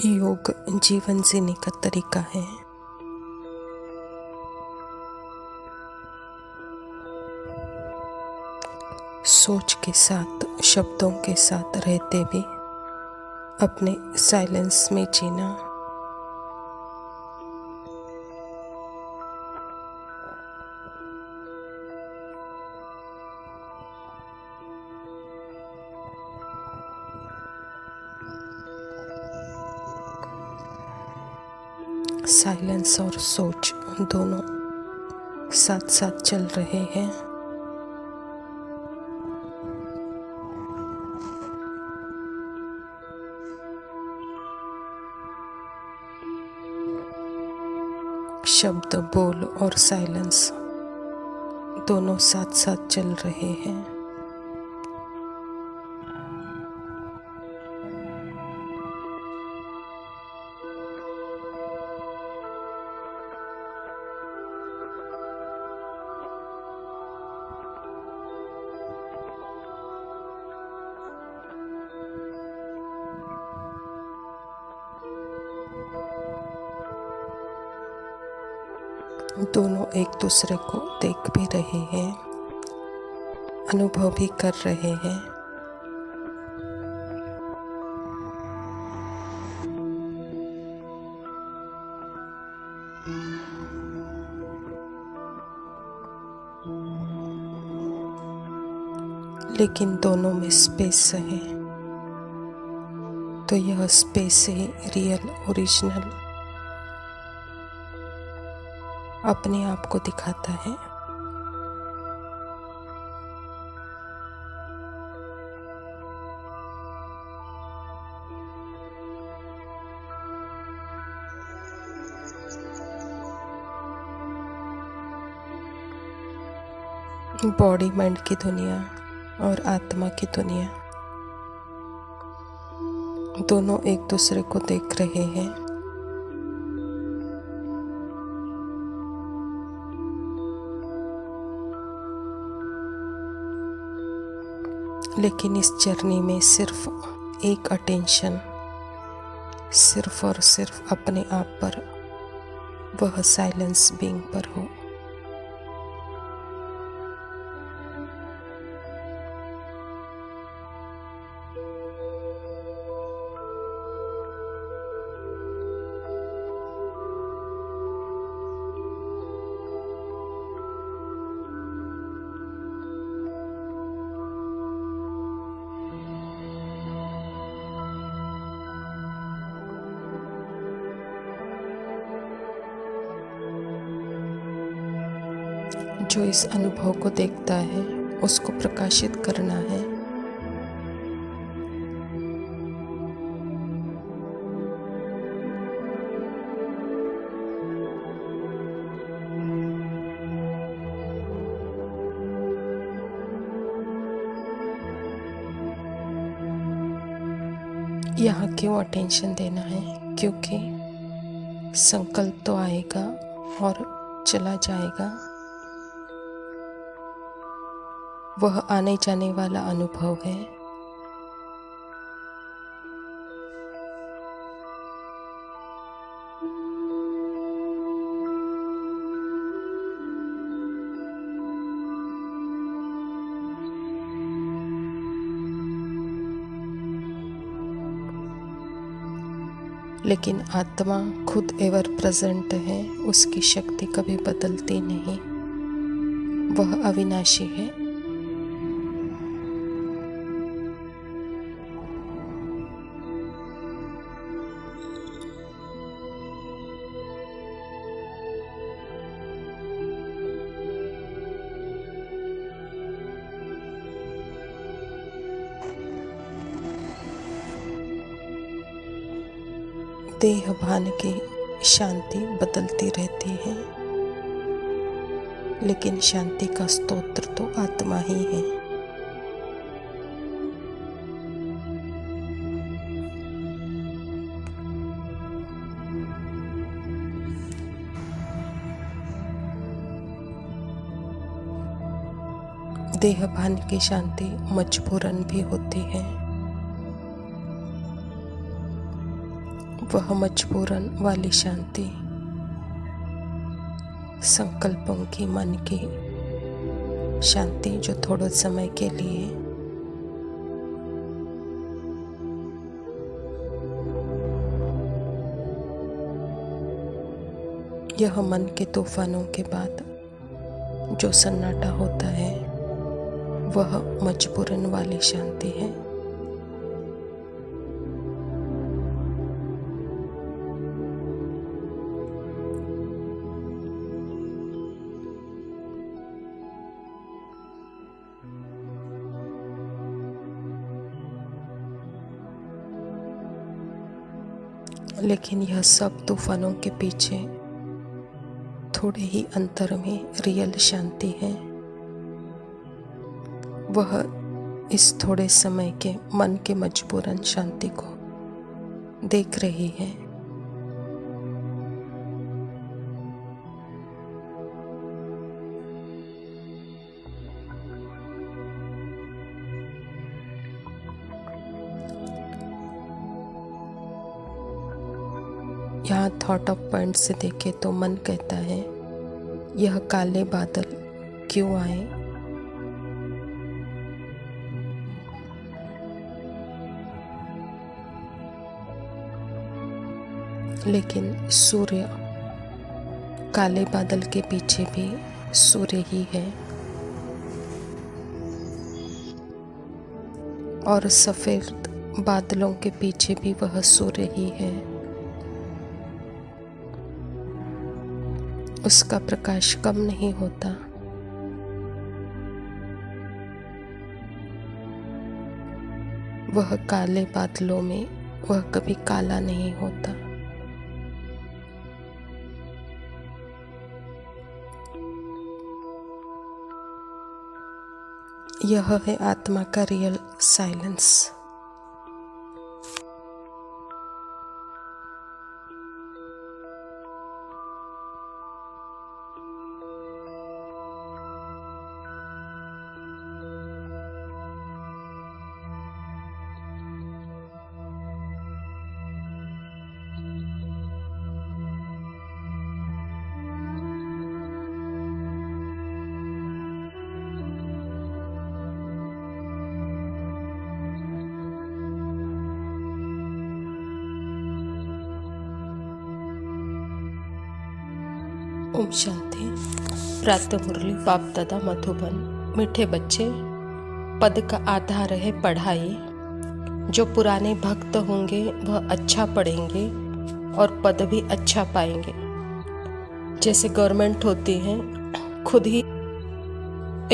योग जीवन जीने का तरीका है। सोच के साथ, शब्दों के साथ रहते भी अपने साइलेंस में जीना। साइलेंस और सोच दोनों साथ साथ चल रहे हैं। शब्द, बोल और साइलेंस दोनों साथ साथ चल रहे हैं। दोनों एक दूसरे को देख भी रहे हैं, अनुभव भी कर रहे हैं। लेकिन दोनों में स्पेस है, तो यह स्पेस ही रियल, ओरिजिनल अपने आप को दिखाता है। बॉडी माइंड की दुनिया और आत्मा की दुनिया दोनों एक दूसरे को देख रहे हैं। लेकिन इस जर्नी में सिर्फ एक अटेंशन, सिर्फ और सिर्फ अपने आप पर, वह साइलेंस बीइंग पर हो। जो इस अनुभव को देखता है उसको प्रकाशित करना है। यहाँ क्यों अटेंशन देना है? क्योंकि संकल्प तो आएगा और चला जाएगा। वह आने जाने वाला अनुभव है। लेकिन आत्मा खुद एवर प्रेजेंट है, उसकी शक्ति कभी बदलती नहीं, वह अविनाशी है। देह भान की शांति बदलती रहती है, लेकिन शांति का स्तोत्र तो आत्मा ही है। देह भान की शांति मजबूरन भी होती है। वह मजबूरन वाली शांति, संकल्पों की, मन की शांति जो थोड़े समय के लिए यह मन के तूफानों के बाद जो सन्नाटा होता है वह मजबूरन वाली शांति है। लेकिन यह सब तूफानों के पीछे थोड़े ही अंतर में रियल शांति है। वह इस थोड़े समय के मन के मजबूरन शांति को देख रही है। यहाँ थॉट ऑफ पॉइंट से देखे तो मन कहता है यह काले बादल क्यों आए, लेकिन सूर्य, काले बादल के पीछे भी सूर्य ही है और सफेद बादलों के पीछे भी वह सूर्य ही है। उसका प्रकाश कम नहीं होता। वह काले बादलों में वह कभी काला नहीं होता। यह है आत्मा का रियल साइलेंस। ओम शांति। प्रातः मुरली बाप दादा मधुबन। मीठे बच्चे, पद का आधार है पढ़ाई। जो पुराने भक्त होंगे वह अच्छा पढ़ेंगे और पद भी अच्छा पाएंगे। जैसे गवर्नमेंट होती है, खुद ही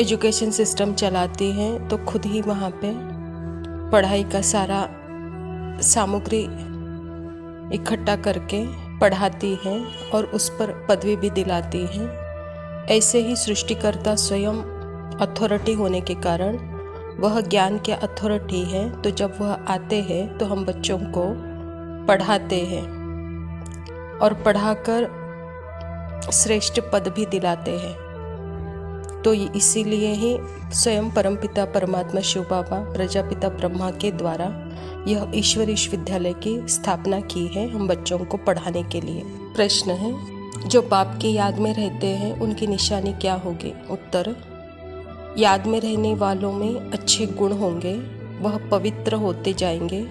एजुकेशन सिस्टम चलाती है, तो खुद ही वहाँ पे पढ़ाई का सारा सामग्री इकट्ठा करके पढ़ाती है और उस पर पदवी भी दिलाती है। ऐसे ही सृष्टिकर्ता स्वयं अथॉरिटी होने के कारण वह ज्ञान के अथॉरिटी है, तो जब वह आते हैं तो हम बच्चों को पढ़ाते हैं और पढ़ाकर श्रेष्ठ पद भी दिलाते हैं। तो इसीलिए ही स्वयं परमपिता परमात्मा शिव बाबा प्रजापिता ब्रह्मा के द्वारा यह ईश्वर विश्वविद्यालय की स्थापना की है हम बच्चों को पढ़ाने के लिए। प्रश्न है, जो बाप की याद में रहते हैं उनकी निशानी क्या होगी? उत्तर, याद में रहने वालों में अच्छे गुण होंगे, वह पवित्र होते जाएंगे,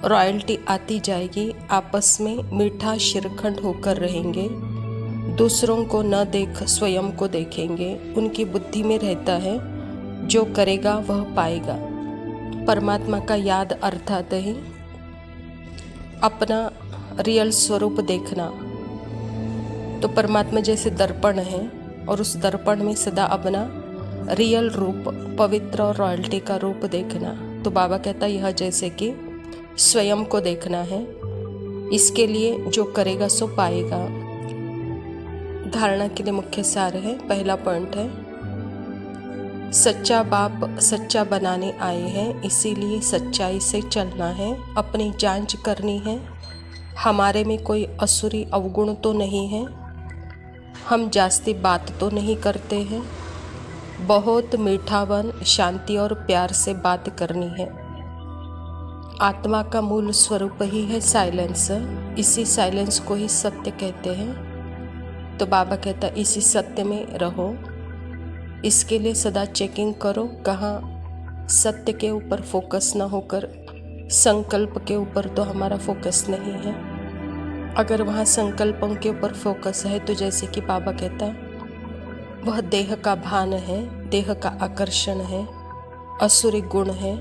रॉयल्टी आती जाएगी, आपस में मीठा शिरखंड होकर रहेंगे, दूसरों को न देख स्वयं को देखेंगे। उनकी बुद्धि में रहता है जो करेगा वह पाएगा। परमात्मा का याद अर्थात ही अपना रियल स्वरूप देखना। तो परमात्मा जैसे दर्पण है और उस दर्पण में सदा अपना रियल रूप, पवित्र और रॉयल्टी का रूप देखना। तो बाबा कहता यह जैसे कि स्वयं को देखना है, इसके लिए जो करेगा सो पाएगा। धारणा के लिए मुख्य सार है। पहला पॉइंट है, सच्चा बाप सच्चा बनाने आए हैं, इसीलिए सच्चाई से चलना है, अपनी जांच करनी है। हमारे में कोई असुरी अवगुण तो नहीं है, हम जास्ती बात तो नहीं करते हैं, बहुत मीठावन शांति और प्यार से बात करनी है। आत्मा का मूल स्वरूप ही है साइलेंस। इसी साइलेंस को ही सत्य कहते हैं। तो बाबा कहता इसी सत्य में रहो। इसके लिए सदा चेकिंग करो, कहाँ सत्य के ऊपर फोकस ना होकर संकल्प के ऊपर तो हमारा फोकस नहीं है। अगर वहाँ संकल्पों के ऊपर फोकस है तो जैसे कि बाबा कहता वह देह का भान है, देह का आकर्षण है, असुरी गुण है।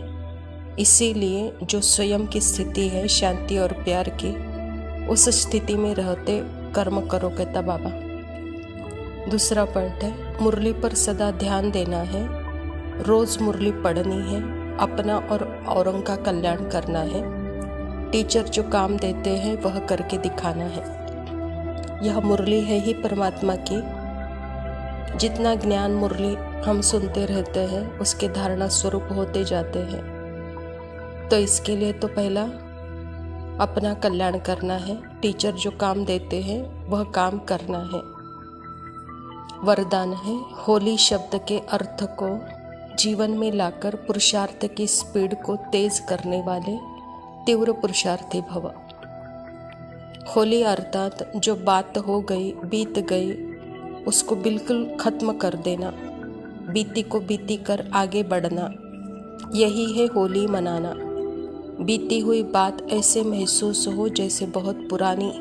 इसीलिए जो स्वयं की स्थिति है शांति और प्यार की, उस स्थिति में रहते कर्म करो कहता बाबा। दूसरा पॉइंट है मुरली पर सदा ध्यान देना है, रोज मुरली पढ़नी है, अपना और औरों का कल्याण करना है। टीचर जो काम देते हैं वह करके दिखाना है। यह मुरली है ही परमात्मा की। जितना ज्ञान मुरली हम सुनते रहते हैं उसके धारणा स्वरूप होते जाते हैं। तो इसके लिए तो पहला अपना कल्याण करना है। टीचर जो काम देते हैं वह काम करना है। वरदान है होली शब्द के अर्थ को जीवन में लाकर पुरुषार्थ की स्पीड को तेज करने वाले तीव्र पुरुषार्थी भव। होली अर्थात जो बात हो गई बीत गई उसको बिल्कुल खत्म कर देना, बीती को बीती कर आगे बढ़ना, यही है होली मनाना। बीती हुई बात ऐसे महसूस हो जैसे बहुत पुरानी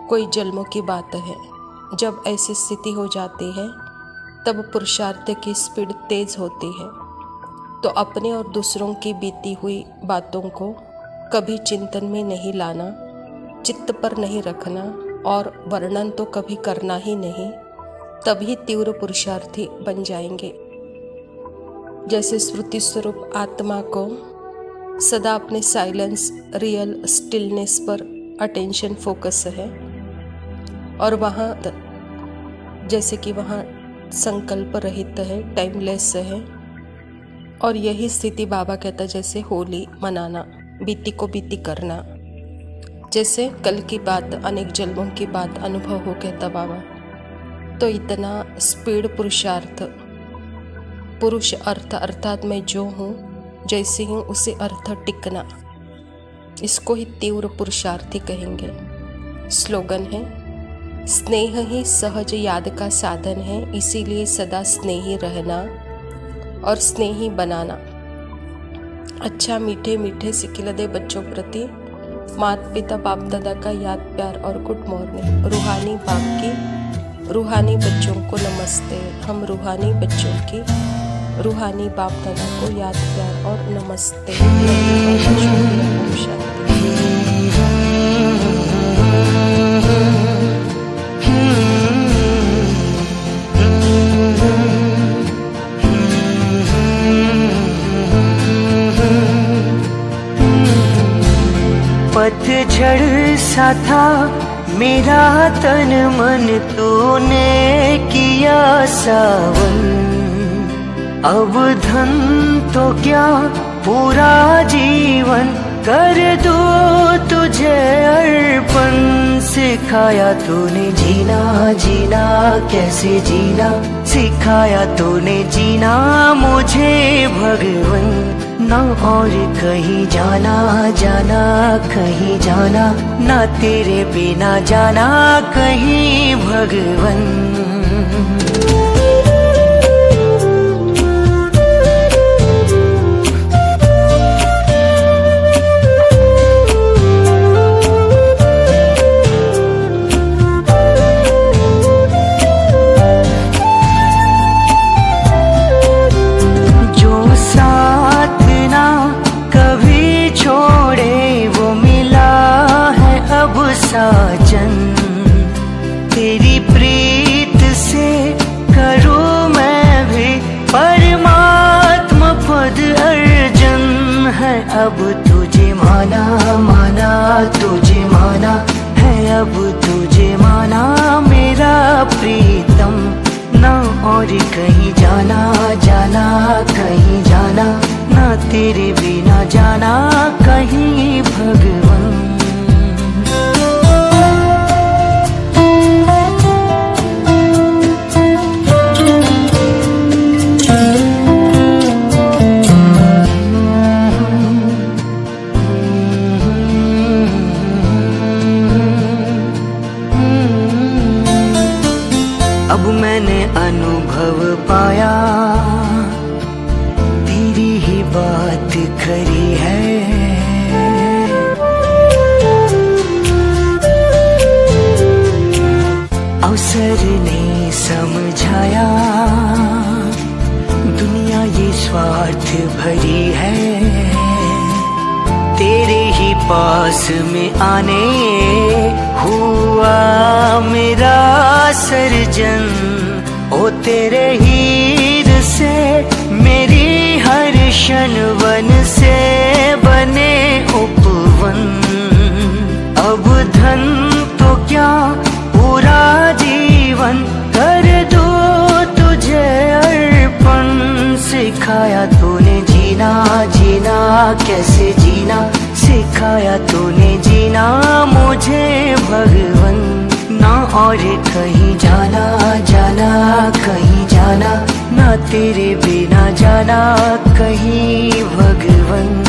कोई जन्मों की बात है। जब ऐसी स्थिति हो जाती है तब पुरुषार्थ की स्पीड तेज होती है। तो अपने और दूसरों की बीती हुई बातों को कभी चिंतन में नहीं लाना, चित्त पर नहीं रखना और वर्णन तो कभी करना ही नहीं, तभी तीव्र पुरुषार्थी बन जाएंगे। जैसे स्मृति स्वरूप आत्मा को सदा अपने साइलेंस, रियल स्टिलनेस पर अटेंशन फोकस है और वहाँ जैसे कि वहाँ संकल्प रहित है, टाइमलेस है। और यही स्थिति बाबा कहता जैसे होली मनाना, बीती को बीती करना, जैसे कल की बात अनेक जन्मों की बात अनुभव हो कहता बाबा। तो इतना स्पीड पुरुषार्थ, पुरुष अर्थ अर्थात मैं जो हूँ जैसे हूँ उसे अर्थ टिकना, इसको ही तीव्र पुरुषार्थी कहेंगे। स्लोगन है स्नेह ही सहज याद का साधन है, इसीलिए सदा स्नेही रहना और स्नेही बनाना। अच्छा मीठे मीठे सिकिलदे बच्चों प्रति माता पिता बाप दादा का याद प्यार और गुड मॉर्निंग। रूहानी बाप की रूहानी बच्चों को नमस्ते। हम रूहानी बच्चों की रूहानी बाप दादा को याद प्यार और नमस्ते। पतझड़ सा था मेरा तन मन, तूने किया सावन। अब धन तो क्या पूरा जीवन कर दूं तुझे अर्पण। सिखाया तूने जीना, जीना कैसे जीना, सिखाया तूने जीना मुझे भगवन। ना और कहीं जाना, जाना कहीं जाना, ना तेरे बिना जाना कहीं भगवन। साजन तेरी प्रीत पाया तेरी ही बात खरी है। अवसर ने समझाया दुनिया ये स्वार्थ भरी है। तेरे ही पास में आने हुआ मेरा सर्जन। ओ तेरे हीर से मेरी हर क्षण वन से बने उपवन। अब धन तो क्या पूरा जीवन कर दो तुझे अर्पण। सिखाया तूने जीना जीना कैसे जीना, सिखाया तूने जीना मुझे भगवन। ना और कहीं जाना जाना कहीं जाना, ना तेरे बिना जाना कहीं भगवन।